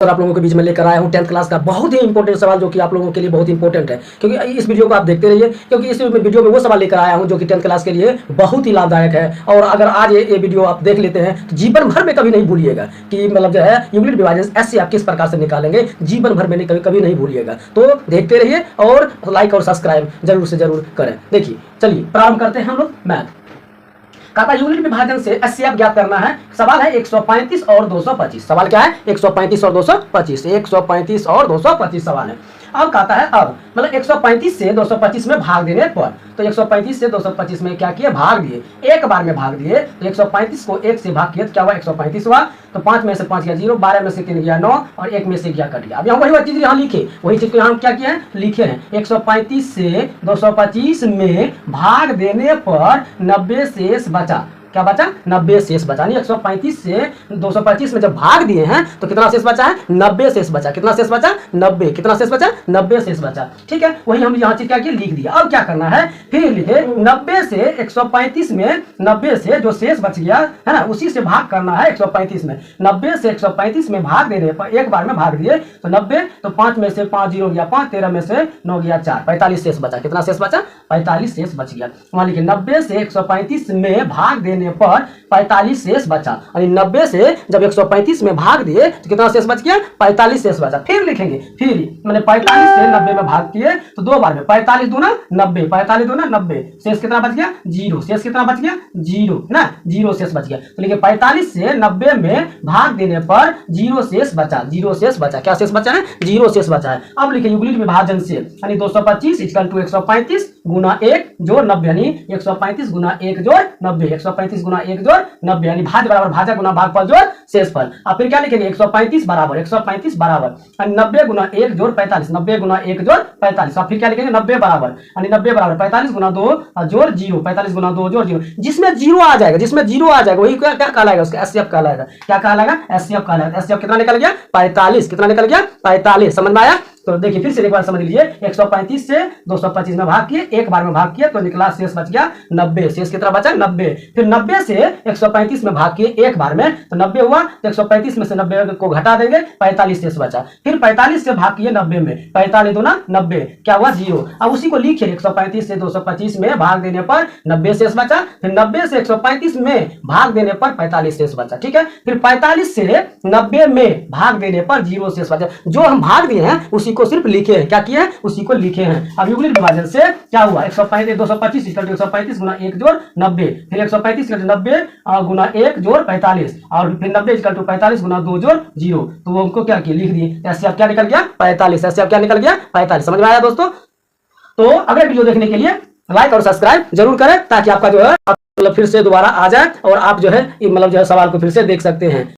और आप लोगों के बीच में लेकर आया हूं 10th क्लास का बहुत ही इंपॉर्टेंट सवाल, जो कि आप लोगों के लिए बहुत इंपॉर्टेंट है, क्योंकि इस वीडियो को आप देखते रहिए, क्योंकि इस वीडियो में वो सवाल लेकर आया हूं जो कि 10th क्लास के लिए बहुत ही लाभदायक है। और अगर आज ये वीडियो आप देख लेते हैं तो जीवन भर में कभी नहीं भूलिएगा कि मतलब जो है यूक्लिड विभाजन एससी आप किस प्रकार से निकालेंगे, जीवन भर में कभी नहीं भूलिएगा। तो देखते रहिए और लाइक और सब्सक्राइब जरूर से जरूर करें। देखिए चलिए प्रारंभ करते हैं हम लोग मैथ। कहता यूनिट विभाजन से एचसीएफ ज्ञात करना है। सवाल है 135 और 225। सवाल क्या है? 135 और 225। 135 और 225 सवाल है। अब कहता है अब मतलब 135 से 225 में भाग देने पर, तो 135 से 225 में क्या किए? भाग दिए, एक बार में भाग दिए। तो 135 को 1 से भाग किए तो क्या हुआ? 135 हुआ। तो 5 में से 5 गया 0, 12 में से 3 गया 9 और 1 में से गया कट गया। अब यहाँ वही चीज यहाँ लिखे, वही चीज को यहाँ क्या किया है? लिखे हैं। 135 से 225 में भाग देने पर 90 शेष बचा। क्या बचा? 90 शेष बचा। नहीं 135 से 225 में जब भाग दिए हैं तो कितना शेष बचा है? 90 शेष बचा। कितना शेष बचा? 90। कितना शेष बचा? 90 शेष बचा। ठीक है, वही हम यहाँ चीज क्या किया? लिख दिया। अब क्या करना है? फिर लिखे 90 से 135 में 90 से जो शेष बच गया है ना, उसी से भाग करना है 135 में। 90 से 135 में भाग देने पर एक बार में भाग दिए तो 90, तो 5 में से 5 0 गया 5, 13 में से 9 गया 4, 45 शेष बचा। कितना शेष बचा? 45 शेष बच गया। वहां लिखे 90 से 135 में भाग देने पर 45 शेष बचा। यानी 90 से जब 135 में भाग दिए तो कितना शेष बच गया? 45 शेष बचा। फिर लिखेंगे, फिर मैंने 45 से 90 में भाग किए तो दो बार में 45 दूना 90, 45 दूना 90, शेष कितना बच गया? 0। शेष कितना बच गया? 0 ना, 0 शेष बच गया। तो लिखे 45 से 90 में भाग देने पर 0 शेष बचा। 0 शेष बचा। क्या शेष बचा है? 0 शेष बचा है। अब लिखे यूक्लिड विभाजन से यानी 225 इक्वल टू 135 गुना 1 जोड़ 90, यानी 135 गुना 1 जोड़ 90। 135 गुना 1 जोड़ 90 यानी भाज्य बराबर भाजक गुना भागफल जोड़ शेषफल। अब फिर क्या लिखेंगे? 135 बराबर 135 बराबर 90 गुना 1 जोड़ 45। 90 गुना 1 जोड़ 45। अब फिर क्या लिखेंगे? 90 बराबर यानी 90 बराबर 45 गुना 2 जोड़ 0। 45 गुना 2 जोड़ 0। जिसमें 0 आ जाएगा, जिसमें 0 आ जाएगा वही क्या कहलाएगा? उसका एचसीएफ कहलाएगा। क्या कहलाएगा? एचसीएफ कहलाएगा। एचसीएफ कितना निकल गया? 45। कितना निकल गया? 45। समझ में आया? तो देखिए फिर से एक बार समझ लीजिए। 135 से 225 में भाग किए, एक बार में भाग किए तो निकला शेष बच गया 90। शेष कितना बचा? 90। फिर 90 से 135 में भाग किए एक बार में तो 90 हुआ। तो 135 में से 90 को घटा देंगे, 45 शेष बचा। फिर 45 से भाग किए 90 में, 45 दूना 90, क्या हुआ? 0। अब उसी को लिखिए 135 से 225 में भाग देने पर 90 शेष बचा। फिर 90 से 135 में भाग देने पर 45 शेष बचा। ठीक है, फिर 45 से 90 में भाग देने पर 0 शेष बचा। जो हम भाग दिए हैं उसी को सिर्फ लिखे हैं। क्या किए हैं? उसी को लिखे हैं। अब यूक्लिड विभाजन से क्या हुआ? 135 225 135 गुना 1 जोड़ 90, फिर 135 90 गुना 1 जोड़ 45 और फिर 90 45 गुना 2 जोड़ 0। तो वो उनको क्या किया? लिख दिए। ऐसे अब क्या निकल गया? 45। ऐसे अब क्या निकल गया? 45। समझ में आया दोस्तों? तो अगले वीडियो देखने के लिए लाइक और सब्सक्राइब जरूर करें ताकि आपका जो है मतलब फिर से दोबारा आ जाए और आप जो है मतलब जो है सवाल को फिर से देख सकते हैं।